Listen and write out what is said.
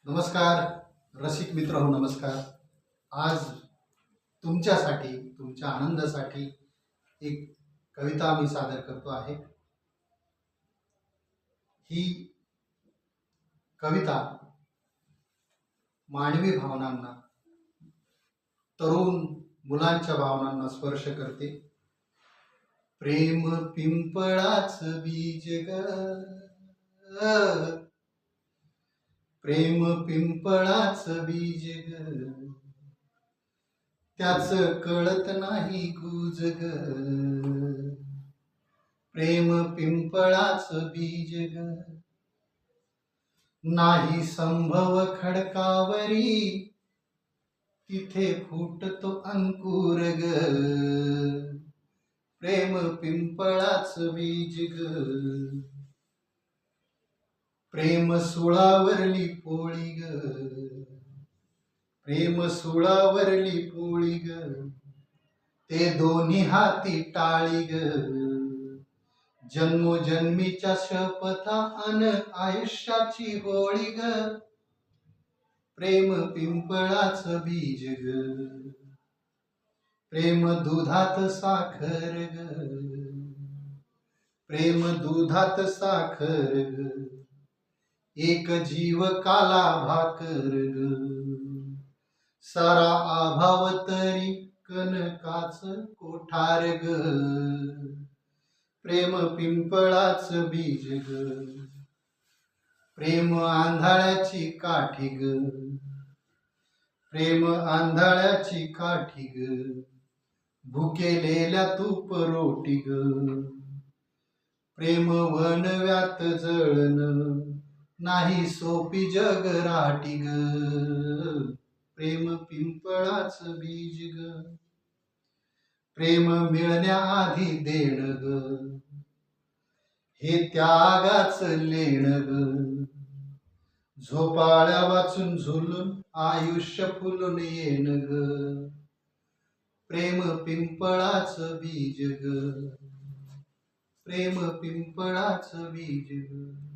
नमस्कार रसिक मित्र हो, नमस्कार. आज तुमच्यासाठी, तुमच्या आनंदासाठी एक कविता मी सादर करतो आहे. ही कविता मानवी भावनांना, तरुण मुलांच्या भावनांना स्पर्श करते. प्रेम पिंपळाच बीज ग, प्रेम पिंपळाच बीज ग, त्याच कळत नाही गुज ग. प्रेम पिंपळाच बीज ग, नाही संभव खडकावरी, तिथे फुटतो अंकुर ग. प्रेम पिंपळाच बीज ग, प्रेम सुळावरली पोळी ग, प्रेम सुळावरली पोळी ग, ते दोन्ही हाती टाळी ग. जन्मोजन्मीच्या शपथा अन आयुष्याची होळी ग. प्रेम पिंपळाच बीज ग, प्रेम दुधात साखर ग, प्रेम दुधात साखर ग, एक जीव काला भाकर ग. सारा अभाव तरी कनकाच कोठार ग. प्रेम पिंपळाच बीज ग, प्रेम आंधळ्याची काठी ग, प्रेम आंधळ्याची काठी ग, भुकेलेल्या तूप रोटी ग. प्रेम वणव्यात जळण, नाही सोपी जगराटी ग. प्रेम पिंपळाच बीज ग, प्रेम मिळण्याआधी देण ग, हे त्यागाच लेण ग. झोपाळ्या वाचून झुलून आयुष्य फुलून येण ग. प्रेम पिंपळाच बीज ग, प्रेम पिंपळाच बीज ग.